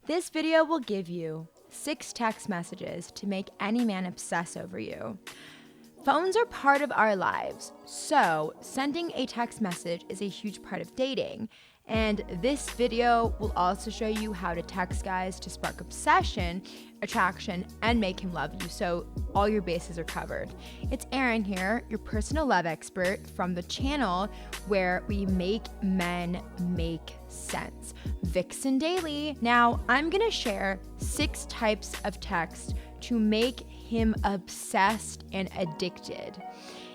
This video will give you 6 text messages to make any man obsess over you. Phones are part of our lives, so sending a text message is a huge part of dating. And this video will also show you how to text guys to spark obsession, attraction, and make him love you, so all your bases are covered. It's Erin here, your personal love expert from the channel where we make men make sense. Vixen Daily. Now, I'm gonna share 6 types of text to make him obsessed and addicted.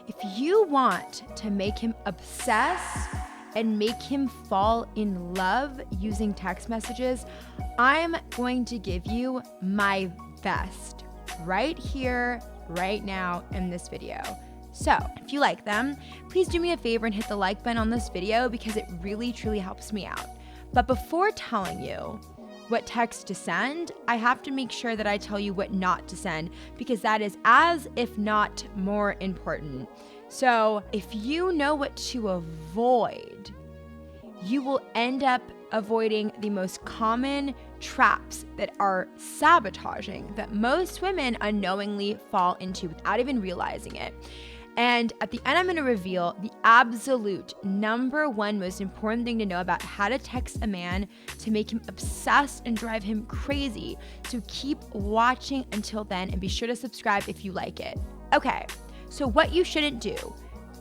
If you want to make him obsess and make him fall in love using text messages, I'm going to give you my best right here, right now in this video. So if you like them, please do me a favor and hit the like button on this video because it really truly helps me out. But before telling you what text to send, I have to make sure that I tell you what not to send because that is as if not more important. So if you know what to avoid, you will end up avoiding the most common traps that are sabotaging that most women unknowingly fall into without even realizing it. And at the end, I'm going to reveal the absolute #1 most important thing to know about how to text a man to make him obsessed and drive him crazy. So keep watching until then and be sure to subscribe if you like it. Okay, so what you shouldn't do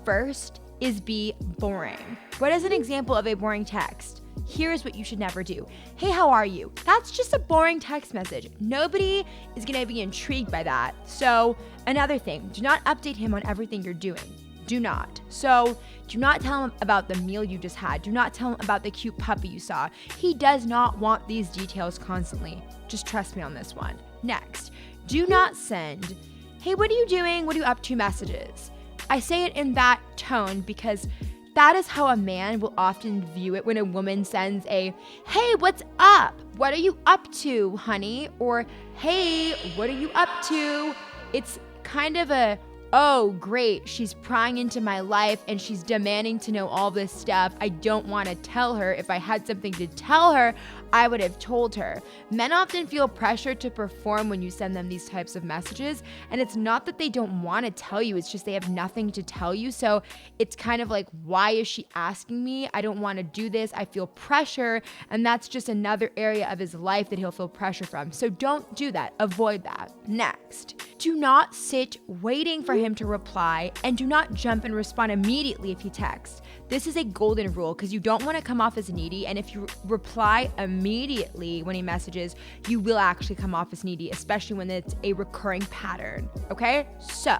first is be boring. What is an example of a boring text? Here's what you should never do. Hey, how are you? That's just a boring text message. Nobody is gonna be intrigued by that. So another thing, do not update him on everything you're doing. Do not. So do not tell him about the meal you just had. Do not tell him about the cute puppy you saw. He does not want these details constantly. Just trust me on this one. Next, do not send, hey, what are you doing? What are you up to messages. I say it in that tone because that is how a man will often view it when a woman sends a, hey, what's up? What are you up to, honey? Or, hey, what are you up to? It's kind of a, oh, great, she's prying into my life and she's demanding to know all this stuff. I don't want to tell her. If I had something to tell her, I would have told her. Men often feel pressure to perform when you send them these types of messages. And it's not that they don't want to tell you, it's just they have nothing to tell you. So it's kind of like, why is she asking me? I don't want to do this. I feel pressure. And that's just another area of his life that he'll feel pressure from. So don't do that. Avoid that. Next, do not sit waiting for him to reply and do not jump and respond immediately if he texts. This is a golden rule because you don't want to come off as needy, and if you reply immediately when he messages, you will actually come off as needy, especially when it's a recurring pattern, okay? So,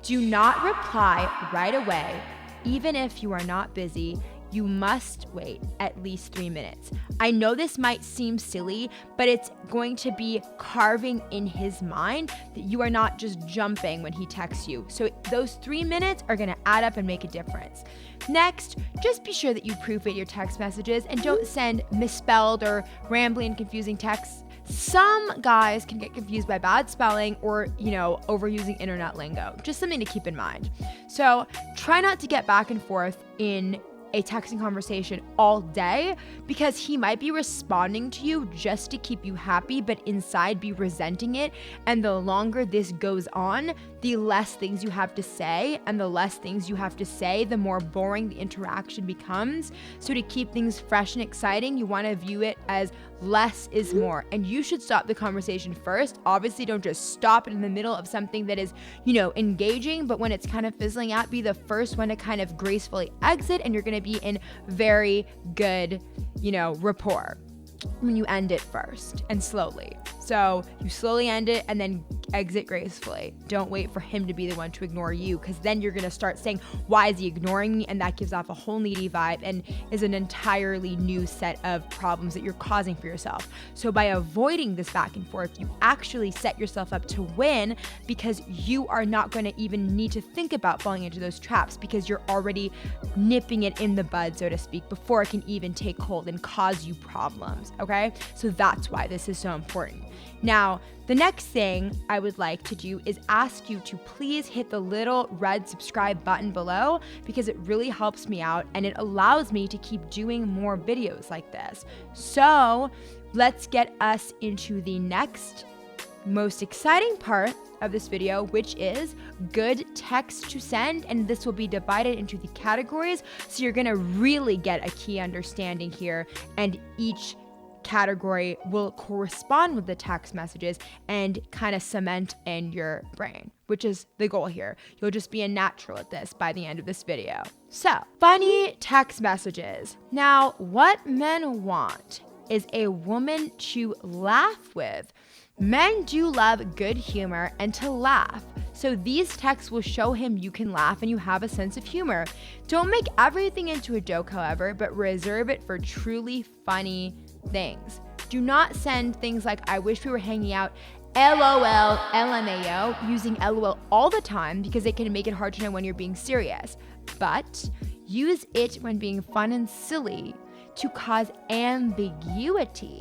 do not reply right away, even if you are not busy. You must wait at least 3 minutes. I know this might seem silly, but it's going to be carving in his mind that you are not just jumping when he texts you. So those 3 minutes are gonna add up and make a difference. Next, just be sure that you proofread your text messages and don't send misspelled or rambling and confusing texts. Some guys can get confused by bad spelling or, overusing internet lingo. Just something to keep in mind. So try not to get back and forth in a texting conversation all day because he might be responding to you just to keep you happy, but inside be resenting it. And the longer this goes on, the less things you have to say, and the less things you have to say, the more boring the interaction becomes. So to keep things fresh and exciting, you want to view it as less is more. And you should stop the conversation first. Obviously, don't just stop it in the middle of something that is, engaging, but when it's kind of fizzling out, be the first one to kind of gracefully exit, and you're going to be in very good, rapport when you end it first and slowly. So you slowly end it and then exit gracefully. Don't wait for him to be the one to ignore you, because then you're going to start saying, why is he ignoring me? And that gives off a whole needy vibe and is an entirely new set of problems that you're causing for yourself. So by avoiding this back and forth, you actually set yourself up to win, because you are not going to even need to think about falling into those traps because you're already nipping it in the bud, so to speak, before it can even take hold and cause you problems. Okay? So that's why this is so important. Now, the next thing I would like to do is ask you to please hit the little red subscribe button below, because it really helps me out and it allows me to keep doing more videos like this. So let's get us into the next most exciting part of this video, which is good text to send. And this will be divided into the categories, so you're gonna really get a key understanding here, and each category will correspond with the text messages and kind of cement in your brain, which is the goal here. You'll just be a natural at this by the end of this video. So, funny text messages. Now, what men want is a woman to laugh with. Men do love good humor and to laugh. So these texts will show him you can laugh and you have a sense of humor. Don't make everything into a joke, however, but reserve it for truly funny things. Do not send things like, I wish we were hanging out, LOL, LMAO, using LOL all the time because it can make it hard to know when you're being serious. But use it when being fun and silly to cause ambiguity.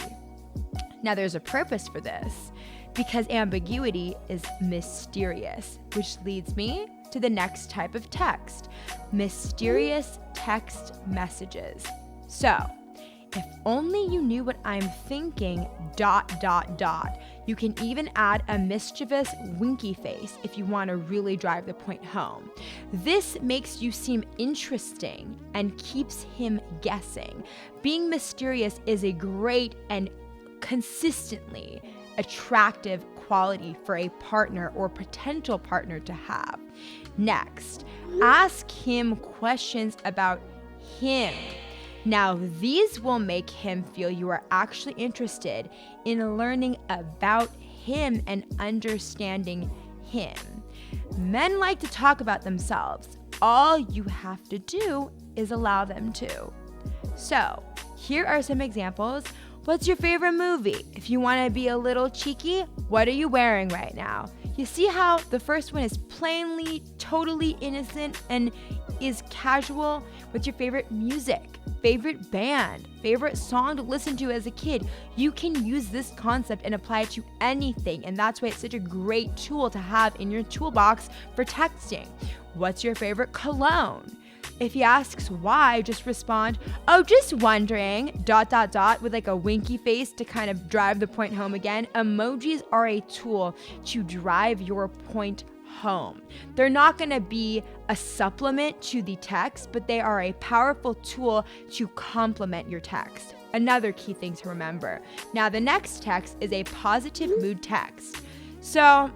Now, there's a purpose for this, because ambiguity is mysterious, which leads me to the next type of text, mysterious text messages. So, if only you knew what I'm thinking, ... You can even add a mischievous winky face if you want to really drive the point home. This makes you seem interesting and keeps him guessing. Being mysterious is a great and consistently attractive quality for a partner or potential partner to have. Next, ask him questions about him. Now, these will make him feel you are actually interested in learning about him and understanding him. Men like to talk about themselves. All you have to do is allow them to. So, here are some examples. What's your favorite movie? If you want to be a little cheeky, what are you wearing right now? You see how the first one is plainly, totally innocent and is casual? What's your favorite music? Favorite band? Favorite song to listen to as a kid? You can use this concept and apply it to anything, and that's why it's such a great tool to have in your toolbox for texting. What's your favorite cologne? If he asks why, just respond, oh, just wondering, ... with like a winky face to kind of drive the point home again. Emojis are a tool to drive your point home. They're not going to be a supplement to the text, but they are a powerful tool to complement your text. Another key thing to remember. Now, the next text is a positive mood text. So,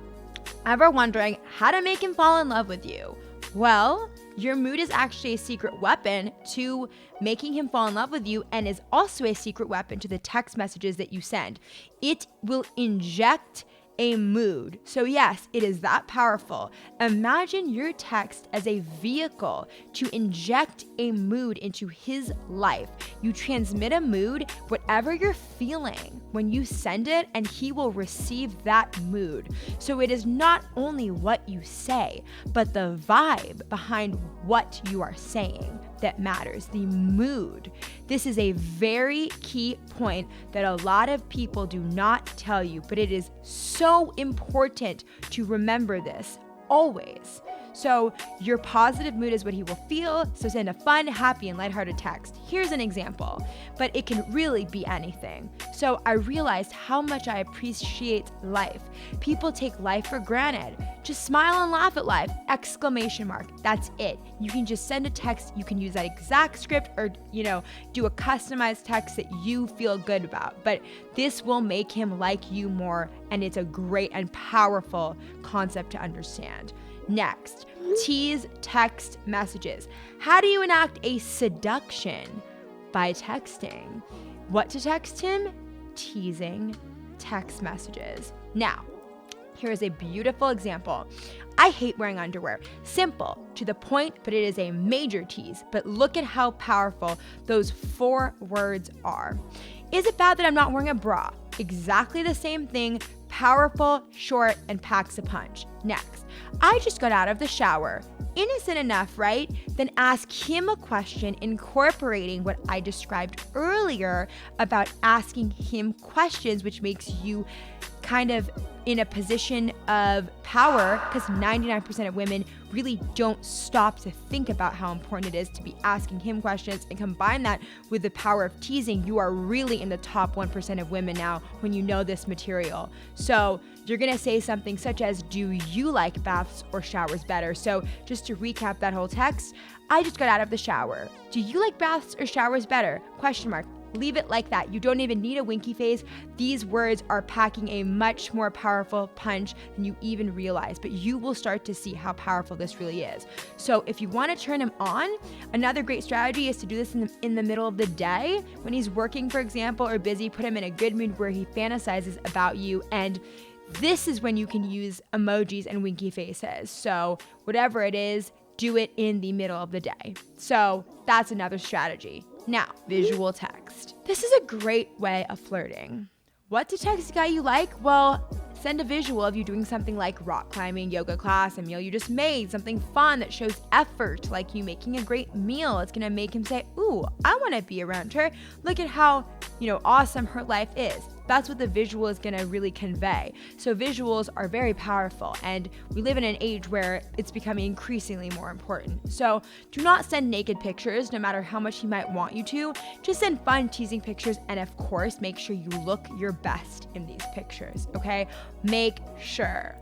ever wondering how to make him fall in love with you? Well, your mood is actually a secret weapon to making him fall in love with you, and is also a secret weapon to the text messages that you send. It will inject a mood. So yes, it is that powerful. Imagine your text as a vehicle to inject a mood into his life. You transmit a mood, whatever you're feeling, when you send it, and he will receive that mood. So it is not only what you say, but the vibe behind what you are saying that matters, the mood. This is a very key point that a lot of people do not tell you, but it is so important to remember this always. So your positive mood is what he will feel, so send a fun, happy, and lighthearted text. Here's an example, but it can really be anything. So I realized how much I appreciate life. People take life for granted. Just smile and laugh at life, ! That's it. You can just send a text. You can use that exact script, or, do a customized text that you feel good about. But this will make him like you more, and it's a great and powerful concept to understand. Next, tease text messages. How do you enact a seduction? By texting. What to text him? Teasing text messages. Now, here's a beautiful example. I hate wearing underwear. Simple, to the point, but it is a major tease. But look at how powerful those 4 words are. Is it bad that I'm not wearing a bra? Exactly the same thing, powerful, short, and packs a punch. Next, I just got out of the shower. Innocent enough, right? Then ask him a question incorporating what I described earlier about asking him questions, which makes you kind of in a position of power, because 99% of women really don't stop to think about how important it is to be asking him questions, and combine that with the power of teasing, you are really in the top 1% of women now when you know this material. So you're gonna say something such as, do you like baths or showers better? So just to recap that whole text, I just got out of the shower. Do you like baths or showers better? Question mark. Leave it like that. You don't even need a winky face. These words are packing a much more powerful punch than you even realize, but you will start to see how powerful this really is. So if you want to turn him on, another great strategy is to do this in the middle of the day when he's working, for example, or busy. Put him in a good mood where he fantasizes about you, and this is when you can use emojis and winky faces. So whatever it is, do it in the middle of the day. So that's another strategy. Now, visual text. This is a great way of flirting. What to text a guy you like? Well, send a visual of you doing something like rock climbing, yoga class, a meal you just made, something fun that shows effort, like you making a great meal. It's gonna make him say, ooh, I wanna be around her. Look at how, awesome her life is. That's what the visual is gonna really convey. So visuals are very powerful, and we live in an age where it's becoming increasingly more important. So do not send naked pictures, no matter how much he might want you to. Just send fun teasing pictures, and of course, make sure you look your best in these pictures, okay? Make sure.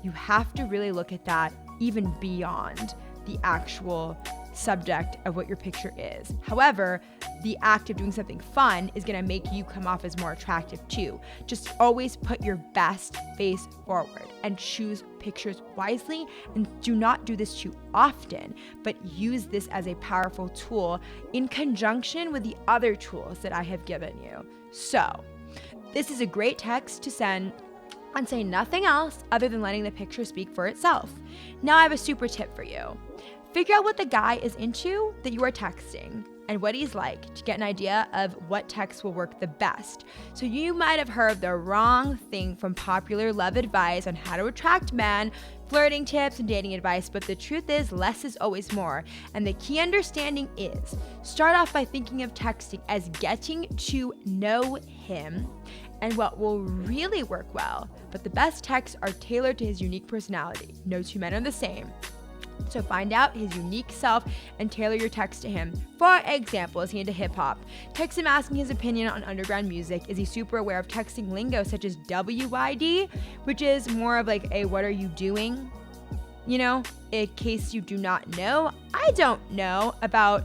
You have to really look at that even beyond the actual subject of what your picture is. However, the act of doing something fun is gonna make you come off as more attractive too. Just always put your best face forward and choose pictures wisely, and do not do this too often, but use this as a powerful tool in conjunction with the other tools that I have given you. So, this is a great text to send and say nothing else other than letting the picture speak for itself. Now I have a super tip for you. Figure out what the guy is into that you are texting and what he's like to get an idea of what text will work the best. So you might have heard the wrong thing from popular love advice on how to attract men, flirting tips, and dating advice, but the truth is less is always more. And the key understanding is start off by thinking of texting as getting to know him and what will really work well. But the best texts are tailored to his unique personality. No two men are the same. So find out his unique self and tailor your text to him. For example, is he into hip hop? Text him asking his opinion on underground music. Is he super aware of texting lingo such as WYD, which is more of like a what are you doing? In case you do not know, I don't know about,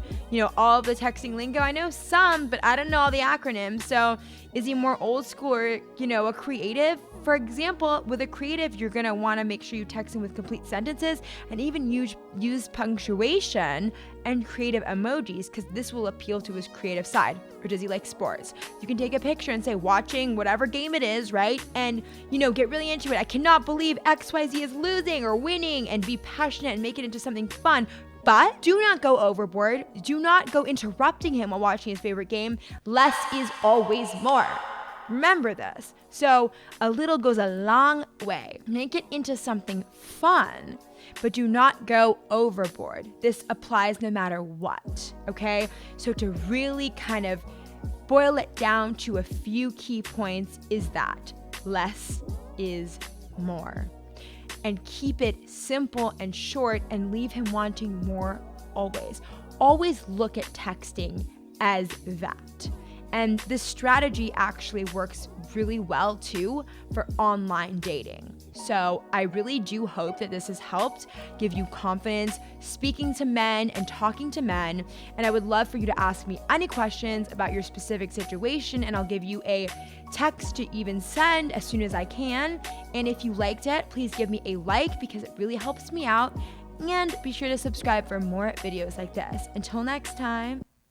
all of the texting lingo. I know some, but I don't know all the acronyms. So is he more old school or, a creative? For example, with a creative, you're going to want to make sure you text him with complete sentences and even use punctuation and creative emojis, because this will appeal to his creative side. Or does he like sports? You can take a picture and say, watching whatever game it is, right? And, get really into it. I cannot believe XYZ is losing or winning, and be passionate and make it into something fun. But do not go overboard. Do not go interrupting him while watching his favorite game. Less is always more. Remember this. So a little goes a long way. Make it into something fun, but do not go overboard. This applies no matter what, okay? So to really kind of boil it down to a few key points is that less is more. And keep it simple and short, and leave him wanting more always. Always look at texting as that. And this strategy actually works really well too for online dating. So I really do hope that this has helped give you confidence speaking to men and talking to men. And I would love for you to ask me any questions about your specific situation, and I'll give you a text to even send as soon as I can. And if you liked it, please give me a like, because it really helps me out. And be sure to subscribe for more videos like this. Until next time.